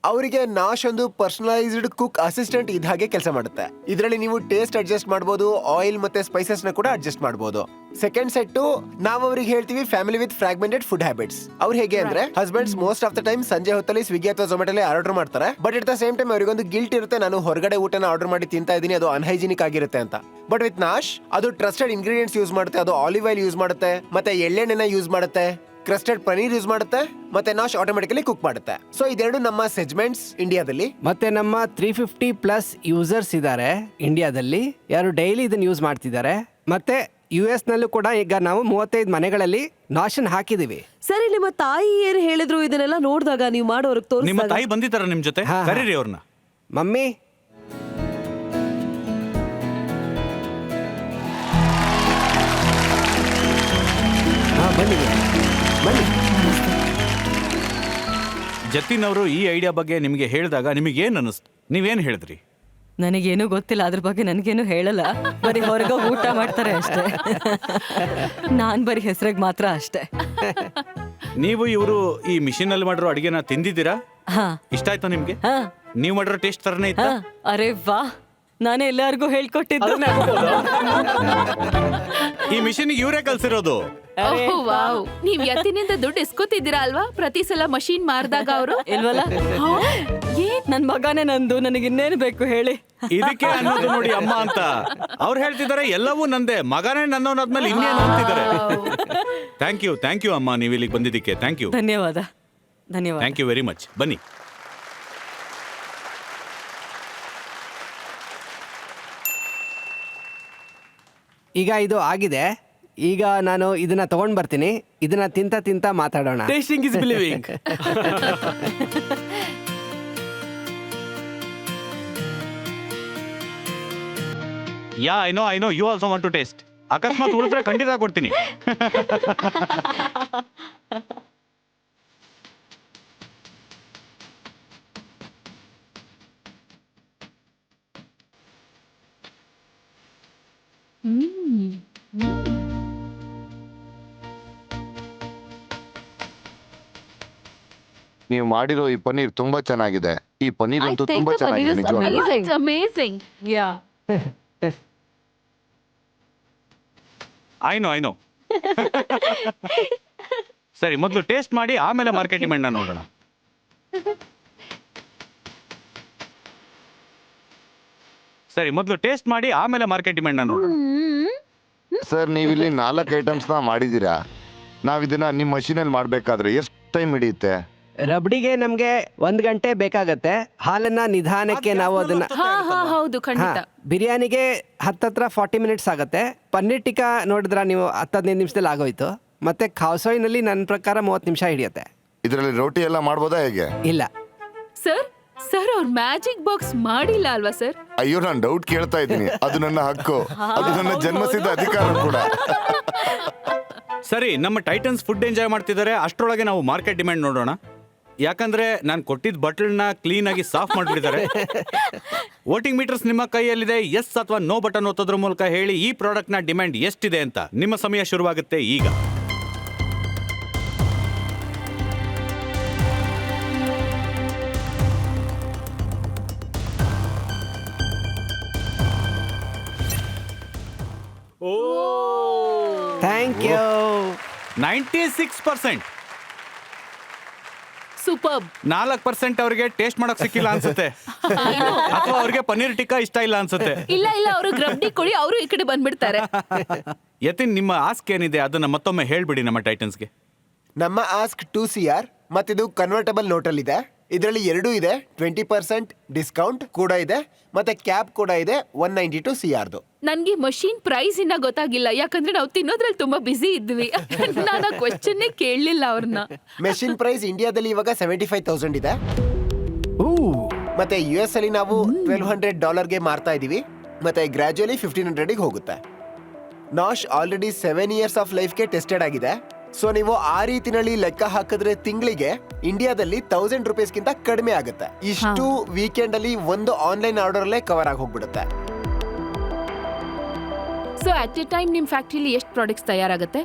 ಅವರಿಗೆ ನಾಶ್ ಒಂದು ಪರ್ಸನಲೈಸ್ಡ್ ಕುಕ್ ಅಸಿಸ್ಟೆಂಟ್ ಇದ್ದ ಹಾಗೆ ಕೆಲಸ ಮಾಡುತ್ತೆ. ಇದರಲ್ಲಿ ನೀವು ಟೇಸ್ಟ್ ಅಡ್ಜಸ್ಟ್ ಮಾಡಬಹುದು, ಆಯಿಲ್ ಮತ್ತೆ ಸ್ಪೈಸಸ್ ನ ಕೂಡ ಅಡ್ಜಸ್ಟ್ ಮಾಡಬಹುದು. ಸೆಕೆಂಡ್ ಸೆಟ್ ನಾವು ಅವ್ರಿಗೆ ಹೇಳ್ತೀವಿ family with fragmented food habits. ಅವ್ರು ಹೇಗೆ ಅಂದ್ರೆ husbands most of the time ಸಂಜೆ ಹೊತ್ತಲ್ಲಿ ಸ್ವಿಗ್ಗಿ ಅಥವಾ ಝೊಮ್ಯಾಟೋಲಿ ಆರ್ಡರ್ ಮಾಡ್ತಾರೆ. But it the same time ಅವರಿಗೊಂದು ಗಿಲ್ಟ್ ಇರುತ್ತೆ, ನಾನು ಹೊರಗಡೆ ಊಟನ ಆರ್ಡರ್ ಮಾಡಿ ತಿಂತಾ ಇದೀನಿ, ಅದು ಅನ್ಹೈಜಿನಿಕ್ ಆಗಿರುತ್ತೆ ಅಂತ. ಬಟ್ ವಿತ್ ನಾಶ್ ಅದು ಟ್ರಸ್ಟೆಡ್ ಇಂಗ್ರೀಡಿಯೆಂಟ್ಸ್ ಯೂಸ್ ಮಾಡುತ್ತೆ. ಅದು ಆಲಿವ್ ಆಯಿಲ್ ಯೂಸ್ ಮಾಡುತ್ತೆ, ಮತ್ತೆ ಎಳ್ಳೆಣ್ಣೆನ ಯೂಸ್ ಮಾಡುತ್ತೆ, ಕ್ರಸ್ಟೆಡ್ ಪನೀರ್ ಯೂಸ್ ಮಾಡುತ್ತೆ, ಮತ್ತೆ ನಾಶ್ ಆಟೋಮೆಟಿಕಲಿ ಕುಕ್ ಮಾಡುತ್ತೆ. ಸೊ ಇದೆರಡು ನಮ್ಮ ಸೆಗ್ಮೆಂಟ್ಸ್ ಇಂಡಿಯಾದಲ್ಲಿ. ಮತ್ತೆ ನಮ್ಮ 350+ ಯೂಸರ್ಸ್ ಇದ್ದಾರೆ ಇಂಡಿಯಾದಲ್ಲಿ, ಯಾರು ಡೈಲಿ ಇದನ್ನ ಯೂಸ್ ಮಾಡ್ತಿದ್ದಾರೆ. ಮತ್ತೆ US ನಲ್ಲೂ ಕೂಡ ಈಗ ನಾವು 35 ಮನೆಗಳಲ್ಲಿ ನಾಶನ್ ಹಾಕಿದೀವಿ. ಸರಿ, ನಿಮ್ಮ ತಾಯಿ ಏನ್ ಹೇಳಿದ್ರು ಇದನ್ನೆಲ್ಲ ನೋಡಿದಾಗ ನೀವು ಮಾಡೋರ್ಗೆ ನಿಮ್ಮ ತೋರಿಸಿದಾಗ? ತಾಯಿ ಬಂದಿದ್ದಾರ ನಿಮ್ ಜೊತೆ? ಹಾ, ಹಾ. ಕರೀರಿ ಅವ್ರನ್ನ. ಮಮ್ಮಿ, ಹಾ ಬನ್ನಿ ಬನ್ನಿ. ಜತಿನ್ ಅವರು ಈ ಐಡಿಯಾ ಬಗ್ಗೆ ನಿಮಗೆ ಹೇಳಿದಾಗ ನಿಮಗೇನು ಅನ್ನಿಸ್ತು? ನೀವೇನು ಹೇಳಿದ್ರಿ? ನನಗೇನು ಗೊತ್ತಿಲ್ಲ, ಅದ್ರ ಬಗ್ಗೆ ನನಗೇನು ಹೇಳಲ್ಲ. ಬರೀ ಹೊರಗೆ ಊಟ ಮಾಡ್ತಾರೆ ಅಷ್ಟೇ. ನಾನ್ ಬರೀ ಹೆಸರಿಗೆ ಮಾತ್ರ ಅಷ್ಟೇ. ನೀವು ಇವರು ಈ ಮಿಷಿನ್ ಅಲ್ಲಿ ಮಾಡಿರೋ ಅಡಿಗೆನ ತಿಂದಿದ್ದೀರಾ? ಹಾ ಇಷ್ಟ ಆಯ್ತಾ ನಿಮ್ಗೆ? ಹಾ ನೀವು ಮಾಡಿರೋ ಟೇಸ್ಟ್ ತರನೇ ಇತ್ತ? ಹಾ. ಅರೆ ವಾ, ನಾನು ಎಲ್ಲರಿಗೂ ಹೇಳ್ಕೊಟ್ಟಿದ್ದು. ಈ ಮಿಷಿನ್ ಇವರೇ ಕಲ್ಸಿರೋದು. ವಾವ್, ನೀವ್ ಯತಿನಿಂದ ದುಡ್ಡು ಇಸ್ಕೊತಿದ್ದೀರಾ ಅಲ್ವಾ ಪ್ರತಿ ಸಲ ಮಷೀನ್ ಮಾರ್ದಾಗ ಅವರು? ಇಲ್ವಲ್ಲ? ನನ್ ಮಗನೇ ನಂದು, ನನಗೆ ಇನ್ನೇನು ಬೇಕು ಹೇಳಿ? ಇದಕ್ಕೆ ಅನ್ನೋದು ನೋಡಿ ಅಮ್ಮ ಅಂತ. ಅವ್ರು ಹೇಳ್ತಿದ್ದಾರೆ ಎಲ್ಲವೂ ನಂದೇ, ಮಗನೇ ನನ್ನವನಾದ್ಮೇಲೆ ಇನ್ನೇನು ಅಂತಿದ್ದಾರೆ. ಥ್ಯಾಂಕ್ ಯು ಅಮ್ಮ, ನೀವು ಇಲ್ಲಿಗೆ ಬಂದಿದ್ದಕ್ಕೆ ಥ್ಯಾಂಕ್ ಯು. ಧನ್ಯವಾದ. ಧನ್ಯವಾದ. Thank you very much. ಬನ್ನಿ. ಈಗ ಇದು ಆಗಿದೆ. ಈಗ ನಾನು ಇದನ್ನ ತಗೊಂಡ್ ಬರ್ತೀನಿ. ಇದನ್ನ ತಿಂತ ಮಾತಾಡೋಣ. Tasting is believing. Yeah I know you also want to taste. ಅಕಸ್ಮಾತ್ ಉಳಿದ್ರೆ ಖಂಡಿತ ಕೊಡ್ತೀನಿ. ನೀವು ಮಾಡಿರೋ ಈ ಪನ್ನೀರ್ ತುಂಬಾ ಚೆನ್ನಾಗಿದೆ. ಈ ಪನ್ನೀರ್ ಅಂತೂ ತುಂಬಾ ಚೆನ್ನಾಗಿದೆ ನಿಜವಾಗ್ಲೂ. ಅಮೇಜಿಂಗ್. ಐ ನೋ ಸರಿ, ಮೊದಲು ಟೇಸ್ಟ್ ಮಾಡಿ ಆಮೇಲೆ ಮಾರ್ಕೆಟಿಂಗ್ ಮಾಡಿ ನೋಡೋಣ. ನೋಡೋಣ. ಸರ್, ನೀವಿಲ್ಲಿ 4 ಐಟಮ್ಸ್ ನ ಮಾಡಿದೀರಾ. ನಾವಿದನ್ನ ನಿಮ್ಮ ಮಷೀನಲ್ಲಿ ಮಾಡ್ಬೇಕಾದ್ರೆ ಎಷ್ಟು ಟೈಮ್ ಹಿಡಿಯುತ್ತೆ? ರಬಡಿಗೆ ನಮ್ಗೆ 1 ಗಂಟೆ ಬೇಕಾಗತ್ತೆ. ಹಾಲನ್ನ ನಿಧಾನಕ್ಕೆ ನಾವು ಅದನ್ನ ಹೌದು, ಖಂಡಿತ. ಬಿರಿಯಾನಿಗೆ ಹತ್ತತ್ರ 40 ಮಿನಿಟ್ಸ್ ಆಗುತ್ತೆ. ಪನ್ನೀರ್ ಟಿಕ್ಕಾ ನೋಡಿದ್ರ ನೀವು 10-15 ನಿಮಿಷದಲ್ಲಿ ಆಗೋಯ್ತು. ಮತ್ತೆ ಖಾವ್ಸೋಯ್ನಲ್ಲಿ ನನ್ನ ಪ್ರಕಾರ 30 ನಿಮಿಷ ಹಿಡಿಯುತ್ತೆ. ಇದರಲ್ಲಿ ರೋಟಿ ಎಲ್ಲ ಮಾಡ್ಬೋದಾ ಹೇಗೆ? ಇಲ್ಲ ಸರ್ ಅವ್ರ ಮ್ಯಾಜಿಕ್ ಬಾಕ್ಸ್ ಮಾಡಿಲ್ಲ ಅಲ್ವಾ ಸರ್? ಅಯ್ಯೋ, ನಾನು ಡೌಟ್ ಕೇಳ್ತಾ ಇದ್ದೀನಿ. ಅದು ನನ್ನ ಹಕ್ಕು, ಅದು ನನ್ನ ಜನ್ಮಸಿದ್ಧ ಅಧಿಕಾರ ಕೂಡ. ಸರಿ, ನಮ್ಮ ಟೈಟನ್ಸ್ ಫುಡ್ ಎಂಜಾಯ್ ಮಾಡ್ತಿದ್ದಾರೆ. ಅಷ್ಟರೊಳಗೆ ನಾವು ಮಾರ್ಕೆಟ್ ಡಿಮ್ಯಾಂಡ್ ನೋಡೋಣ. ಯಾಕಂದ್ರೆ ನಾನು ಕೊಟ್ಟಿದ್ದ ಬಟಲ್ನ ಕ್ಲೀನ್ ಆಗಿ ಸಾಫ್ ಮಾಡಿಬಿಟ್ಟಿದ್ದಾರೆ. ವೋಟಿಂಗ್ ಮೀಟರ್ಸ್ ನಿಮ್ಮ ಕೈಯಲ್ಲಿದೆ. ಎಸ್ ಅಥವಾ ನೋ ಬಟನ್ ಒತ್ತೋದ್ರ ಮೂಲಕ ಹೇಳಿ ಈ ಪ್ರಾಡಕ್ಟ್ನ ಡಿಮ್ಯಾಂಡ್ ಎಷ್ಟಿದೆ ಅಂತ. ನಿಮ್ಮ ಸಮಯ ಶುರುವಾಗುತ್ತೆ ಈಗ. Thank you. 96%. ಸೂಪರ್ಬ್. 4% ಅವ್ರಿಗೆ ಟೇಸ್ಟ್ ಮಾಡಕ್ ಸಿಕ್ಕಿಲ್ಲ ಅನ್ಸುತ್ತೆ, ಅಥವಾ ಅವ್ರಿಗೆ ಪನ್ನೀರ್ ಟಿಕ್ಕಾ ಇಷ್ಟ ಇಲ್ಲ ಅನ್ಸುತ್ತೆ. ಇಲ್ಲ ಅವರು ಗ್ರಬ್ಡಿ ಕೊಡಿ, ಅವರು ಈ ಕಡೆ ಬಂದ್ಬಿಡ್ತಾರೆ. ಯತಿನ್, ನಿಮ್ಮ ಆಸ್ಕ್ ಏನಿದೆ ಅದನ್ನ ಮತ್ತೊಮ್ಮೆ ಹೇಳ್ಬಿಡಿ ನಮ್ಮ ಟೈಟನ್ಸ್ಗೆ. ನಮ್ಮ ಆಸ್ಕ್ 2 CR ಮತ್ತಿದು ಕನ್ವರ್ಟಬಲ್ ನೋಟಲ್ಲಿದೆ. ಇದರಲ್ಲಿ 2 ಇದೆ. 20% ಡಿಸ್ಕೌಂಟ್ ಕೂಡ ಇದೆ, ಮತ್ತೆ ಕ್ಯಾಬ್ ಕೂಡ ಇದೆ. 192 CRದು. ನನ್ಗೆ ಮಷೀನ್ ಪ್ರೈಸ್ ಇನ್ನ ಗೊತ್ತಾಗಿಲ್ಲ, ಯಾಕಂದ್ರೆ ನಾವು ತಿನ್ನೋದ್ರಲ್ಲಿ ತುಂಬಾ ಬಿಸಿ ಇದ್ವಿ. ನಾನು ಕ್ವೆಶ್ಚನ್ನೇ ಕೇಳಲಿಲ್ಲ ಅವ್ರನ್ನ. ಮೆಷಿನ್ ಪ್ರೈಸ್ ಇಂಡಿಯಾದಲ್ಲಿ ಇವಾಗ $75,000 ಇದೆ. ಮತ್ತೆ US ಅಲ್ಲಿ ನಾವು $1,200 ಮಾರ್ತಾ ಇದೀವಿ. ಮತ್ತೆ ಗ್ರಾಜುಯಲಿ $1,500 ಹೋಗುತ್ತೆ. ನಾಶ್ ಆಲ್ರೆಡಿ 7 years ಆಫ್ ಲೈಫ್ಗೆ ಟೆಸ್ಟೆಡ್ ಆಗಿದೆ. ಸೊ ನೀವು ಆ ರೀತಿನಲ್ಲಿ ಲೆಕ್ಕ ಹಾಕಿದ್ರೆ ತಿಂಗಳಿಗೆ ಇಂಡಿಯಾದಲ್ಲಿ $1,000 ಕಡಿಮೆ ಆಗುತ್ತೆ. ಇಷ್ಟು ವೀಕೆಂಡ್ ಅಲ್ಲಿ ಒಂದು ಆನ್ಲೈನ್ ಆರ್ಡರ್ ಅಲ್ಲೇ ಕವರ್ ಆಗಿ ಹೋಗ್ಬಿಡುತ್ತೆ. ಸೊ ಅಟ್ ಎ ಟೈಮ್ ನಿಮ್ ಫ್ಯಾಕ್ಟ್ರಿಲಿ ಎಷ್ಟು ಪ್ರಾಡಕ್ಟ್ಸ್ ತಯಾರಾಗುತ್ತೆ?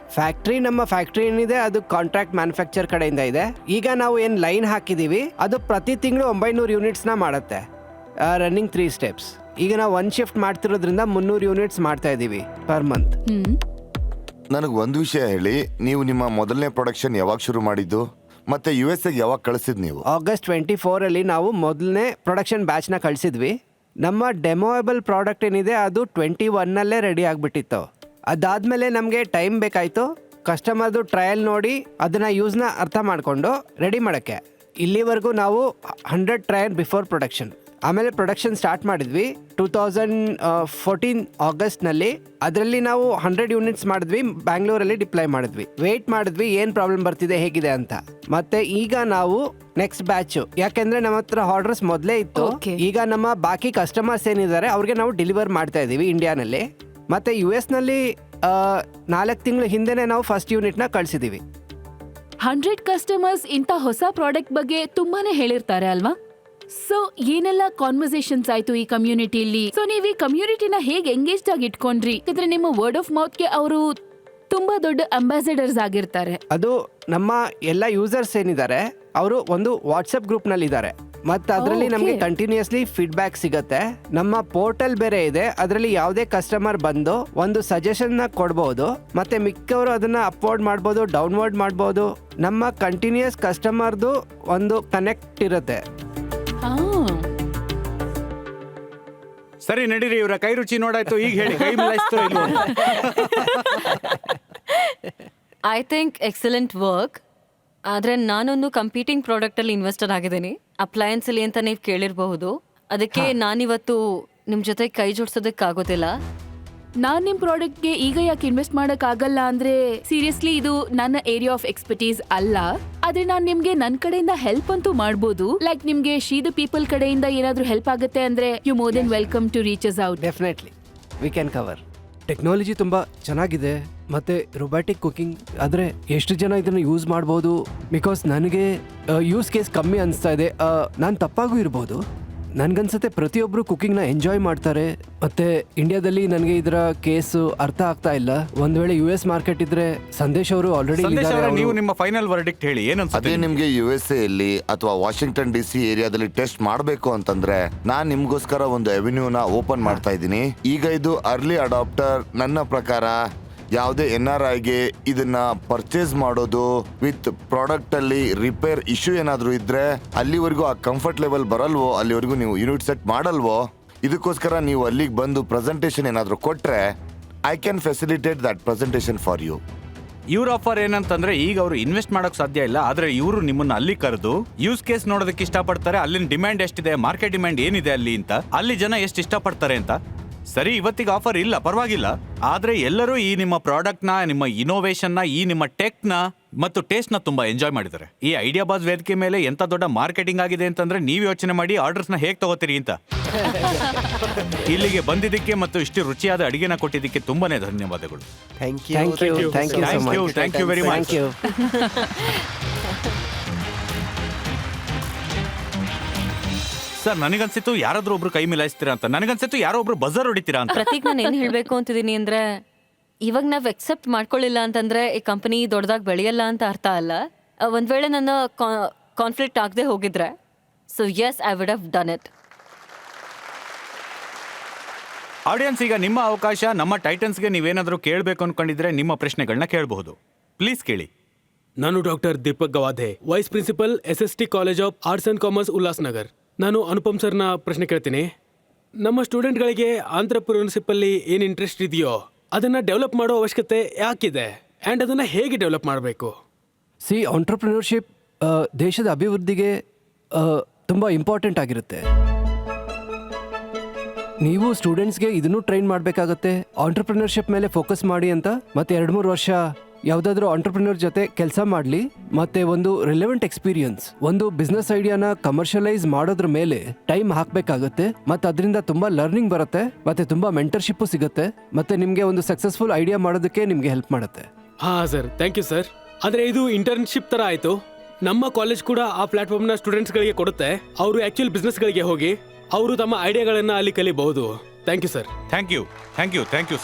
ನಮ್ಮ ಫ್ಯಾಕ್ಟ್ರಿ ಏನಿದೆ ಅದು ಕಾಂಟ್ರಾಕ್ಟ್ ಮ್ಯಾನುಫ್ಯಾಕ್ಚರ್ ಕಡೆಯಿಂದ ಇದೆ. ಈಗ ನಾವು ಏನ್ ಲೈನ್ ಹಾಕಿದೀವಿ ಅದು ಪ್ರತಿ ತಿಂಗಳು 900 ಯೂನಿಟ್ಸ್ ನ ಮಾಡುತ್ತೆ. Running 3 steps. ಈಗ ನಾವು 1 ಶಿಫ್ಟ್ ಮಾಡ್ತಿರೋದ್ರಿಂದ 300 ಯೂನಿಟ್ಸ್ ಮಾಡ್ತಾ ಇದೀವಿ ಪರ್ ಮಂತ್. ನನಗೆ ಒಂದು ವಿಷಯ ಹೇಳಿ, ನೀವು ನಿಮ್ಮ ಮೊದಲನೇ ಪ್ರೊಡಕ್ಷನ್ ಯಾವಾಗ ಶುರು ಮಾಡಿದ್ದು ಮತ್ತೆ USA ಯಾವಾಗ ಕಳಿಸಿದ್ ನೀವು? August 24 ಅಲ್ಲಿ ನಾವು ಮೊದಲನೇ ಪ್ರೊಡಕ್ಷನ್ ಬ್ಯಾಚ್ನ ಕಳಿಸಿದ್ವಿ. ನಮ್ಮ ಡೆಮೋಯಬಲ್ ಪ್ರಾಡಕ್ಟ್ ಏನಿದೆ ಅದು 21ನಲ್ಲೇ ರೆಡಿ ಆಗಿಬಿಟ್ಟಿತ್ತು. ಅದಾದಮೇಲೆ ನಮಗೆ ಟೈಮ್ ಬೇಕಾಯಿತು ಕಸ್ಟಮರ್ದು ಟ್ರಯಲ್ ನೋಡಿ ಅದನ್ನು ಯೂಸ್ನ ಅರ್ಥ ಮಾಡಿಕೊಂಡು ರೆಡಿ ಮಾಡೋಕ್ಕೆ. ಇಲ್ಲಿವರೆಗೂ ನಾವು 100 ಟ್ರಯಲ್ ಬಿಫೋರ್ ಪ್ರೊಡಕ್ಷನ್. ಆಮೇಲೆ ಪ್ರೊಡಕ್ಷನ್ ಸ್ಟಾರ್ಟ್ ಮಾಡಿದ್ವಿ 2014 ಆಗಸ್ಟ್ನಲ್ಲಿ. ಅದರಲ್ಲಿ ನಾವು 100 ಯೂನಿಟ್ಸ್ ಮಾಡಿದ್ವಿ, ಬ್ಯಾಂಗ್ಳೂರಲ್ಲಿ ಡಿಪ್ಲಾಯ್ ಮಾಡಿದ್ವಿ. ವೇಟ್ ಮಾಡಿದ್ವಿ ಏನು ಪ್ರಾಬ್ಲಮ್ ಬರ್ತಿದೆ ಹೇಗಿದೆ ಅಂತ. ಮತ್ತೆ ಈಗ ನಾವು ನೆಕ್ಸ್ಟ್ ಬ್ಯಾಚ್, ಯಾಕೆಂದ್ರೆ ನಮ್ಮ ಹತ್ರ ಆರ್ಡರ್ಸ್ ಮೊದಲೇ ಇತ್ತು. Okay. ಈಗ ನಮ್ಮ ಬಾಕಿ ಕಸ್ಟಮರ್ಸ್ ಏನಿದ್ದಾರೆ ಅವ್ರಿಗೆ ನಾವು ಡೆಲಿವರ್ ಮಾಡ್ತಾ ಇದೀವಿ ಇಂಡಿಯಾನಲ್ಲಿ. ಮತ್ತೆ US ನಲ್ಲಿ 4 ತಿಂಗಳ ಹಿಂದೆನೆ ನಾವು ಫಸ್ಟ್ ಯೂನಿಟ್ನ ಕಳಿಸಿದೀವಿ. 100 ಕಸ್ಟಮರ್ಸ್ ಇಂಥ ಹೊಸ ಪ್ರಾಡಕ್ಟ್ ಬಗ್ಗೆ ತುಂಬಾನೇ ಹೇಳಿರ್ತಾರೆ ಅಲ್ವಾ? ಸೊ ಏನೆಲ್ಲ ಕಾನ್ವರ್ಸೇಷನ್ಸ್ ಆಯ್ತು ಈ ಕಮ್ಯುನಿಟಿಲಿ? ಸೊ ನೀವು ಈ ಕಮ್ಯುನಿಟಿನ ಹೇಗೆ ಎಂಗೇಜ್ಡ್ ಆಗಿ ಇಟ್ಕೊಂಡ್ರಿ? ಯಾಕಂದ್ರೆ ನಿಮ್ಮ ವರ್ಡ್ ಆಫ್ ಮೌತ್ಗೆ ಅವರು ತುಂಬಾ ದೊಡ್ಡ ಅಂಬಾಸಿಡರ್ಸ್ ಆಗಿರ್ತಾರೆ. ಅದು ನಮ್ಮ ಎಲ್ಲ ಯೂಸರ್ಸ್ ಏನಿದ್ದಾರೆ ಅವರು ಒಂದು ವಾಟ್ಸಪ್ ಗ್ರೂಪ್ನಲ್ಲಿ ಇದ್ದಾರೆ. ಮತ್ತು ಅದರಲ್ಲಿ ನಮಗೆ ಕಂಟಿನ್ಯೂಸ್ಲಿ ಫೀಡ್ಬ್ಯಾಕ್ ಸಿಗುತ್ತೆ. ನಮ್ಮ ಪೋರ್ಟಲ್ ಬೇರೆ ಇದೆ, ಅದರಲ್ಲಿ ಯಾವುದೇ ಕಸ್ಟಮರ್ ಬಂದು ಒಂದು ಸಜೆಷನ್ನ ಕೊಡ್ಬೋದು. ಮತ್ತೆ ಮಿಕ್ಕವರು ಅದನ್ನ ಅಪ್ಲೋಡ್ ಮಾಡ್ಬೋದು, ಡೌನ್ಲೋಡ್ ಮಾಡ್ಬೋದು. ನಮ್ಮ ಕಂಟಿನ್ಯೂಸ್ ಕಸ್ಟಮರ್ದು ಒಂದು ಕನೆಕ್ಟ್ ಇರುತ್ತೆ. ಸರಿ ನಡೀರಿ, ಇವರ ಕೈ ರುಚಿ ನೋಡಾಯ್ತು, ಈಗ ಹೇಳಿ ಕೈ ಮಿಲಾಯಿಸ್ತೋ ಇಲ್ವೋ? I think excellent work. ಆದರೆ ನಾನೊಂದು ಕಂಪೀಟಿಂಗ್ ಪ್ರಾಡಕ್ಟಲ್ಲಿ ಇನ್ವೆಸ್ಟರ್ ಆಗಿದ್ದೀನಿ, ಅಪ್ಲಯನ್ಸಲ್ಲಿ ಅಂತ ನೀವು ಕೇಳಿರಬಹುದು. ಅದಕ್ಕೆ ನಾನಿವತ್ತು ನಿಮ್ಮ ಜೊತೆ ಕೈ ಜೋಡಿಸೋದಕ್ಕಾಗೋದಿಲ್ಲ. ನಾನ್ ನಿಮ್ ಪ್ರಾಡಕ್ಟ್ಗೆ ಈಗ ಯಾಕೆ ಇನ್ವೆಸ್ಟ್ ಮಾಡಕ್ ಆಗಲ್ಲ ಅಂದ್ರೆ, ಸೀರಿಯಸ್ಲಿ ಇದು ನನ್ನ ಏರಿಯಾ ಆಫ್ ಎಕ್ಸ್ಪರ್ಟೀಸ್ ಅಲ್ಲ. ಆದ್ರೆ ನಾನ್ ನಿಮ್ಗೆ ನನ್ ಕಡೆಯಿಂದ ಹೆಲ್ಪ್ ಅಂತೂ ಮಾಡ್ಬೋದು. ಲೈಕ್ ನಿಮ್ಗೆ ಶಿ ದ ಪೀಪಲ್ ಕಡೆಯಿಂದ ಏನಾದ್ರೂ ಹೆಲ್ಪ್ ಆಗುತ್ತೆ ಅಂದ್ರೆ you more then welcome to reach us out. Definitely we can cover. Technology ತುಂಬ ಚೆನ್ನಾಗಿದೆ, ಮತ್ತು ರೊಬ್ಯಾಟಿಕ್ ಕುಕಿಂಗ್. ಆದರೆ ಎಷ್ಟು ಜನ ಇದನ್ನು ಯೂಸ್ ಮಾಡ್ಬೋದು? ಬಿಕಾಸ್ ನನಗೆ ಯೂಸ್ ಕೇಸ್ ಕಮ್ಮಿ ಅನಿಸ್ತಾ ಇದೆ. ನಾನು ತಪ್ಪಾಗೂ ಇರ್ಬೋದು. ನನ್ಗನ್ಸುತ್ತೆ ಪ್ರತಿಯೊಬ್ಬರು ಕುಕಿಂಗ್ನ ಎಂಜಾಯ್ ಮಾಡ್ತಾರೆ. ಮತ್ತು ಇಂಡಿಯಾದಲ್ಲಿ ನನಗೆ ಇದರ ಕೇಸು ಅರ್ಥ ಆಗ್ತಾ ಇಲ್ಲ. ಒಂದು ವೇಳೆ US ಮಾರ್ಕೆಟ್ ಇದ್ರೆ ಸಂದೇಶ್ ಅವರು ಆಲ್ರೆಡಿ ಸಂದೇಶ್ ಅವರೇ, ನೀವು ನಿಮ್ಮ ಫೈನಲ್ ವರ್ಡಿಕ್ಟ್ ಹೇಳಿ. ಅದೇ ಏನನ್ಸುತ್ತೆ? ನಿಮ್ಗೆ USA ಅಲ್ಲಿ ಅಥವಾ ವಾಷಿಂಗ್ಟನ್ DC ಏರಿಯಾದಲ್ಲಿ ಟೆಸ್ಟ್ ಮಾಡಬೇಕು ಅಂತಂದ್ರೆ ನಾನ್ ನಿಮ್ಗೋಸ್ಕರ ಒಂದು ಅವೆನ್ಯೂನ ಓಪನ್ ಮಾಡ್ತಾ ಇದ್ದೀನಿ. ಈಗ ಇದು ಅರ್ಲಿ ಅಡಾಪ್ಟರ್. ನನ್ನ ಪ್ರಕಾರ ಯಾವುದೇ NRIಗೆ ಇದನ್ನ ಪರ್ಚೇಸ್ ಮಾಡೋದು ವಿತ್ ಪ್ರಾಡಕ್ಟ್ ಅಲ್ಲಿ ರಿಪೇರ್ ಇಶ್ಯೂ ಏನಾದ್ರೂ ಇದ್ರೆ ಅಲ್ಲಿವರೆಗೂ ಆ ಕಂಫರ್ಟ್ ಲೆವೆಲ್ ಬರಲ್ವೋ ಅಲ್ಲಿವರೆಗೂ ನೀವು ಯೂನಿಟ್ ಸೆಟ್ ಮಾಡಲ್ವೋ. ಇದಕ್ಕೋಸ್ಕರ ನೀವು ಅಲ್ಲಿಗೆ ಬಂದು ಪ್ರೆಸೆಂಟೇಷನ್ ಏನಾದ್ರೂ ಕೊಟ್ರೆ I can facilitate that presentation for you. ಇವ್ರ ಆಫರ್ ಏನಂತಂದ್ರೆ, ಈಗ ಅವರು ಇನ್ವೆಸ್ಟ್ ಮಾಡಕ್ ಸಾಧ್ಯ ಇಲ್ಲ, ಆದ್ರೆ ಇವರು ನಿಮ್ಮನ್ನ ಅಲ್ಲಿ ಕರೆದು ಯೂಸ್ ಕೇಸ್ ನೋಡೋದಕ್ಕೆ ಇಷ್ಟಪಡ್ತಾರೆ. ಅಲ್ಲಿನ ಡಿಮ್ಯಾಂಡ್ ಎಷ್ಟಿದೆ, ಮಾರ್ಕೆಟ್ ಡಿಮ್ಯಾಂಡ್ ಏನಿದೆ ಅಲ್ಲಿ ಅಂತ, ಅಲ್ಲಿ ಜನ ಎಷ್ಟು ಇಷ್ಟಪಡ್ತಾರೆ ಅಂತ. ಸರಿ, ಇವತ್ತಿಗೆ ಆಫರ್ ಇಲ್ಲ, ಪರವಾಗಿಲ್ಲ. ಆದ್ರೆ ಎಲ್ಲರೂ ಈ ನಿಮ್ಮ ಪ್ರಾಡಕ್ಟ್ನ, ನಿಮ್ಮ ಇನೋವೇಷನ್ನ, ಈ ನಿಮ್ಮ ಟೆಕ್ನ ಮತ್ತು ಟೇಸ್ಟ್ನ ತುಂಬಾ ಎಂಜಾಯ್ ಮಾಡಿದ್ದಾರೆ. ಈ ಐಡಿಯಾ ಬಾಸ್ ವೇದಿಕೆ ಮೇಲೆ ಎಂತ ದೊಡ್ಡ ಮಾರ್ಕೆಟಿಂಗ್ ಆಗಿದೆ ಅಂತಂದ್ರೆ ನೀವು ಯೋಚನೆ ಮಾಡಿ ಆರ್ಡರ್ಸ್ನ ಹೇಗೆ ತಗೋತೀರಿ ಅಂತ. ಇಲ್ಲಿಗೆ ಬಂದಿದ್ದಕ್ಕೆ ಮತ್ತು ಇಷ್ಟು ರುಚಿಯಾದ ಅಡಿಗೆನ ಕೊಟ್ಟಿದ್ದಕ್ಕೆ ತುಂಬಾನೇ ಧನ್ಯವಾದಗಳು. Thank you. Thank you thank you very much. Thank you. Sir, ನನಗನ್ಸಿತ್ತು ಯಾರಾದ್ರೂ ಒಬ್ರು ಕೈ ಮಿಲಾಯಿಸ್ತೀರಾ ಅಂತ. ನನಗನ್ಸಿತ್ತು ಯಾರೋ ಒಬ್ರು ಬಜರ್ ಹೊಡಿತೀರಾ ಅಂತ. ಪ್ರತೀಕ್, ನಾನು ಏನು ಹೇಳಬೇಕು ಅಂತಿದ್ದೀನಿ ಅಂದರೆ, ಇವಾಗ ನಾವು ಎಕ್ಸೆಪ್ಟ್ ಮಾಡ್ಕೊಳ್ಳಿಲ್ಲ ಅಂತಂದರೆ ಈ ಕಂಪನಿ ದೊಡ್ಡದಾಗಿ ಬೆಳೆಯಲ್ಲ ಅಂತ ಅರ್ಥ ಅಲ್ಲ. ಒಂದು ವೇಳೆ ನನ್ನ ಕಾನ್ಫ್ಲಿಕ್ಟ್ ಆಗದೆ ಹೋಗಿದ್ರೆ, so Yes, I would have done it. Audience, ಈಗ ನಿಮ್ಮ ಅವಕಾಶ. ನಮ್ಮ ಟೈಟನ್ಸ್ಗೆ ನೀವೇನಾದರೂ ಕೇಳಬೇಕು ಅನ್ಕೊಂಡಿದ್ರೆ ನಿಮ್ಮ ಪ್ರಶ್ನೆಗಳನ್ನ ಕೇಳಬಹುದು. ಪ್ಲೀಸ್ ಕೇಳಿ. ನಾನು doctor Deepak Gawade, vice principal SST college of arts and commerce, Ulhasnagar. ನಾನು ಅನುಪಮ್ ಸರ್ನ ಪ್ರಶ್ನೆ ಕೇಳ್ತೀನಿ. ನಮ್ಮ ಸ್ಟೂಡೆಂಟ್ಗಳಿಗೆ ಆಂಟ್ರಪ್ರಿನರ್ಶಿಪ್ಪಲ್ಲಿ ಏನು ಇಂಟ್ರೆಸ್ಟ್ ಇದೆಯೋ ಅದನ್ನು ಡೆವಲಪ್ ಮಾಡೋ ಅವಶ್ಯಕತೆ ಯಾಕಿದೆ ಆ್ಯಂಡ್ ಅದನ್ನು ಹೇಗೆ ಡೆವಲಪ್ ಮಾಡಬೇಕು? ಆಂಟ್ರಪ್ರಿನರ್ಶಿಪ್ ದೇಶದ ಅಭಿವೃದ್ಧಿಗೆ ತುಂಬ ಇಂಪಾರ್ಟೆಂಟ್ ಆಗಿರುತ್ತೆ. ನೀವು ಸ್ಟೂಡೆಂಟ್ಸ್ಗೆ ಇದನ್ನು ಟ್ರೈನ್ ಮಾಡಬೇಕಾಗತ್ತೆ, ಆಂಟ್ರಪ್ರಿನರ್ಶಿಪ್ ಮೇಲೆ ಫೋಕಸ್ ಮಾಡಿ ಅಂತ. ಮತ್ತು 2-3 ವರ್ಷ ಯಾವುದಾದ್ರೂ ಆಂಟ್ರಪ್ರಿನರ್ ಜೊತೆ ಕೆಲಸ ಮಾಡಲಿ. ಮತ್ತೆ ಒಂದು ರಿಲೆವೆಂಟ್ ಎಕ್ಸ್ಪೀರಿಯನ್ಸ್, ಒಂದು ಬಿಸ್ನೆಸ್ ಐಡಿಯಾನ ಕಮರ್ಷಿಯಲೈಸ್ ಮಾಡೋದ್ರ ಮೇಲೆ ಟೈಮ್ ಹಾಕಬೇಕಾಗತ್ತೆ. ಮತ್ತು ಅದರಿಂದ ತುಂಬ ಲರ್ನಿಂಗ್ ಬರುತ್ತೆ, ಮತ್ತೆ ತುಂಬ ಮೆಂಟರ್ಶಿಪ್ಪು ಸಿಗುತ್ತೆ, ಮತ್ತೆ ನಿಮಗೆ ಒಂದು ಸಕ್ಸಸ್ಫುಲ್ ಐಡಿಯಾ ಮಾಡೋದಕ್ಕೆ ನಿಮಗೆ ಹೆಲ್ಪ್ ಮಾಡುತ್ತೆ. ಹಾಂ ಸರ್, ಥ್ಯಾಂಕ್ ಯು ಸರ್. ಆದರೆ ಇದು ಇಂಟರ್ನ್ಶಿಪ್ ಥರ ಆಯಿತು. ನಮ್ಮ ಕಾಲೇಜ್ ಕೂಡ ಆ ಪ್ಲಾಟ್ಫಾರ್ಮ್ನ ಸ್ಟೂಡೆಂಟ್ಸ್ಗಳಿಗೆ ಕೊಡುತ್ತೆ. ಅವರು ಆ್ಯಕ್ಚುಯಲ್ ಬಿಸ್ನೆಸ್ಗಳಿಗೆ ಹೋಗಿ ಅವರು ತಮ್ಮ ಐಡಿಯಾಗಳನ್ನು ಅಲ್ಲಿ ಕಲಿಬಹುದು. Thank you sir. Thank you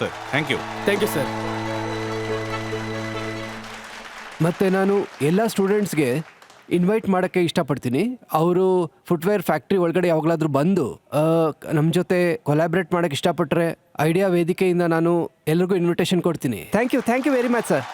sir. Thank you sir. ಮತ್ತು ನಾನು ಎಲ್ಲ ಸ್ಟೂಡೆಂಟ್ಸ್ಗೆ ಇನ್ವೈಟ್ ಮಾಡೋಕ್ಕೆ ಇಷ್ಟಪಡ್ತೀನಿ. ಅವರು ಫುಟ್ವೇರ್ ಫ್ಯಾಕ್ಟ್ರಿ ಒಳಗಡೆ ಯಾವಾಗಲಾದರೂ ಬಂದು ನಮ್ಮ ಜೊತೆ ಕೊಲಾಬ್ರೇಟ್ ಮಾಡೋಕ್ಕೆ ಇಷ್ಟಪಟ್ಟರೆ ಐಡಿಯಾ ವೇದಿಕೆಯಿಂದ ನಾನು ಎಲ್ರಿಗೂ ಇನ್ವಿಟೇಷನ್ ಕೊಡ್ತೀನಿ. Thank you very much sir.